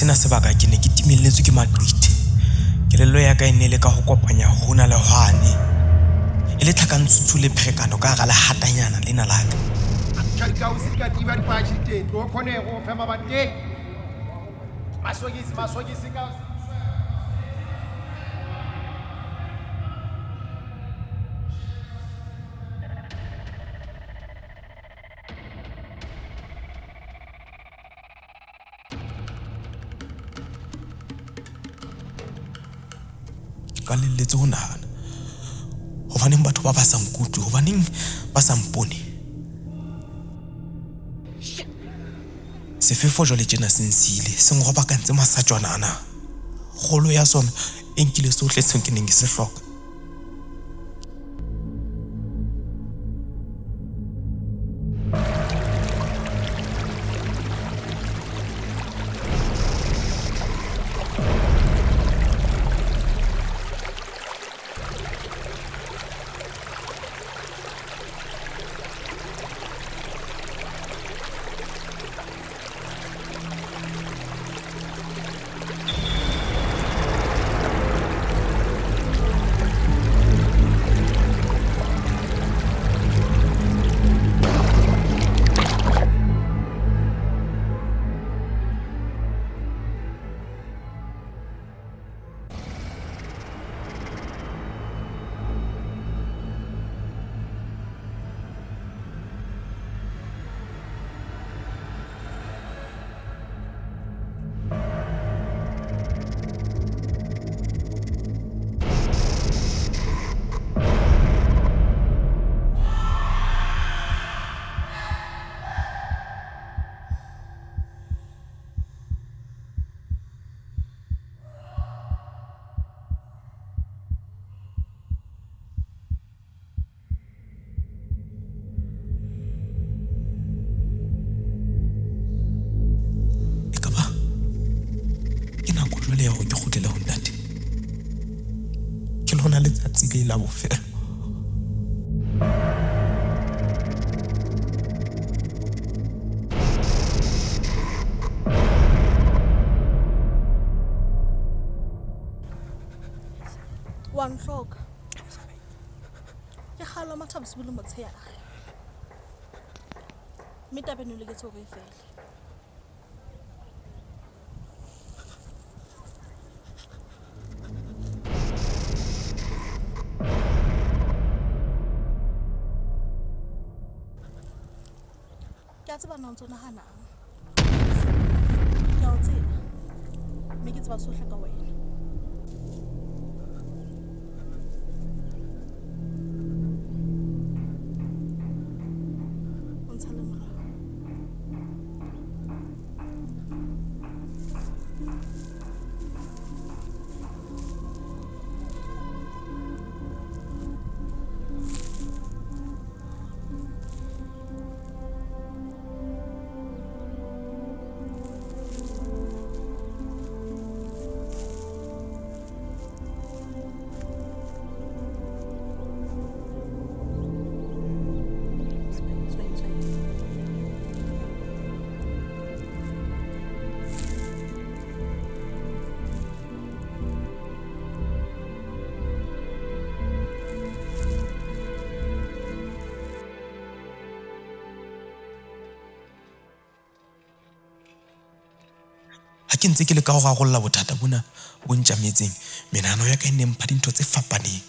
sena sebaka ke ne ke timelletswe ke maqiti. Kelello ya ka e ne le ka ho kopanya hona le hwane e le tlhakantshutshu le phekano ka ga le hatanyana lena la ka. Usikatiba dipashi teng go khone go fema ba teng masogisi ka ka leletse ho nahana hobaneng batho ba sa nkutlwe, hobaneng ba sa mpone. Sefefo jwale tjena se nsile se ngoba ka ntse masatjwana ana kgolo ya sona e nkile sohle se ke neng ke se hloka. Le go ke gotlela ho ntate ke lona letsatsi le la bofelo. One hloka ke kgalo mathabu se bile motshea mme tabeno le ke tsho re fela. Ke bana ntse nahana ke o tseba mme ke tseba sohle ka wena. Ke ntse ke le ka go gagolla bothata bona bo ntjametseng menano ya ka e ne mpha dintho tse fapaneng.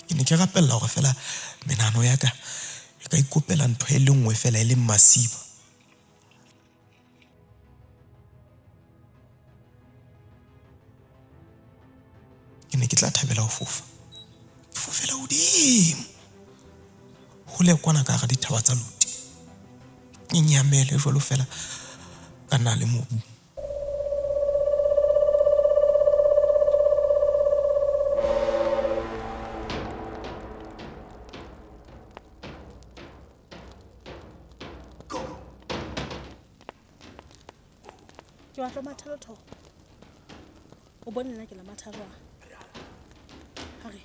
Ke ne ke rapella gore fela menano ya ka e ka ikopela ntho e le nngwe fela e le masiba. Ke ne ke tla thabela ho fofa ke fofela hodimo hole kwana ka ga dithaba tsa loti ke nyamele jwalo fela kana le mobu. Ke wa tlo mathalo tho o bone nna ke la mathalo hare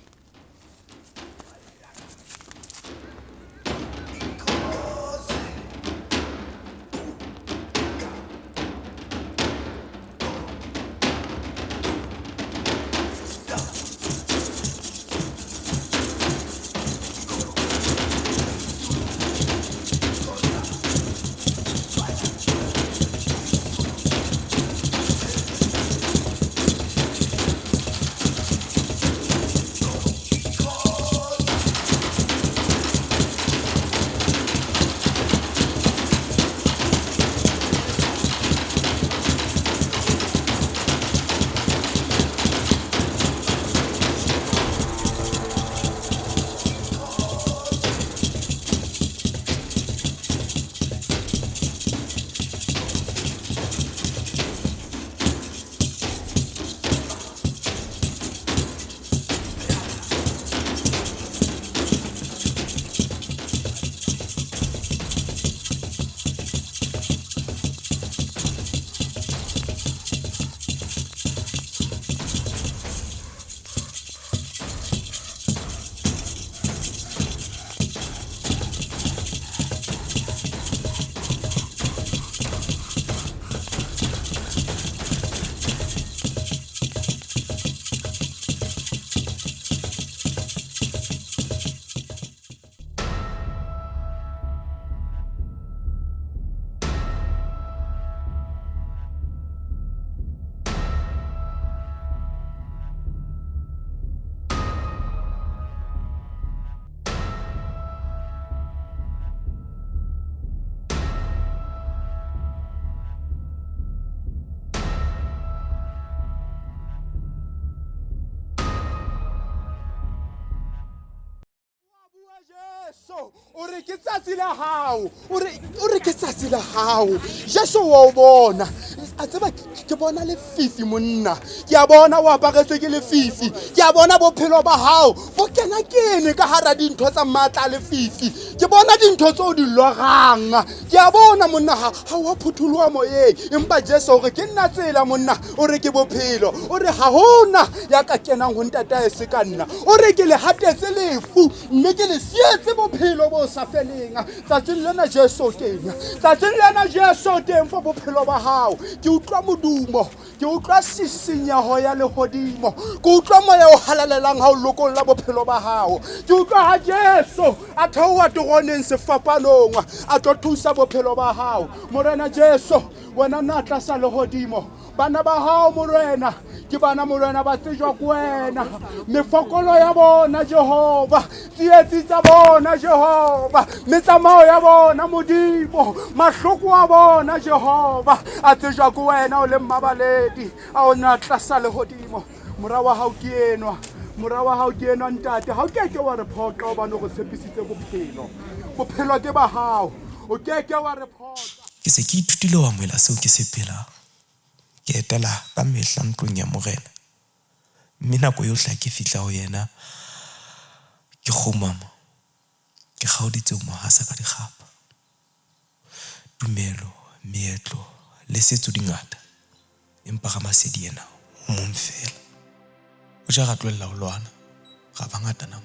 Jesu, o re ke tsatsi la hao, o re ke tsatsi la hao. Jesu wa o bona. A tseba ke bona lefifi monna. Ke a bona o aparetswe ke lefifi. Ke a bona bophelo ba hao bo kena kene ka hara dintho tsa matla lefifi. Ke bona dintho tse o di lorang. Ke a bona monna ha wa phutholoha moyeng. Empa Jesu o re ke nna tsela monna, o re ke bophelo. O re ha hona ya ka kenang ho ntata e se ka nna. O re ke le hatetse lefu, mme ke le sietse bophelo bo sa feleng. Tsatsing lena Jesu teng. Tsatsing lena Jesu teng for bophelo ba hao. Ke utlwa modumo, ke utlwa sisinyeho ya lehodimo, ke utlwa moya o halalelang ha o lokolla bophelo ba hao. Ke utlwa ha Jesu a theoha toroneng sefapanong a tlo thusa bophelo ba hao. Morena Jesu, wena na tlasa lehodimo, bana ba hao morena ke bana morena ba tsejwa ke wena. Mefokolo ya bona Jehova, tsietsi tsa bona Jehova, metsamao ya bona Modimo, mahloko a bona Jehova a tsejwa ke wena o le mmabaledi a o na tlasa lehodimo. Mora wa hao ke enwa, mora wa hao ke enwa ntate. Ha o keke wa re phoqa hobane o re tshepisitse bophelo. Bophelo ke ba hao, o keke wa re phoqa. Ke se ke ithutile wa moela seo ke se phelang. Ke etela ka mehla ntlong ya morena, mme nako yohle ke fihla ho yena ke kgomama, ke kgaoditse ho mo hasa ka dikgapa. Tumelo, meetlo le setso di ngata, empa ga masedi yena o mong fela. O ja ra tlohella ho lwana, ra ba ngatana.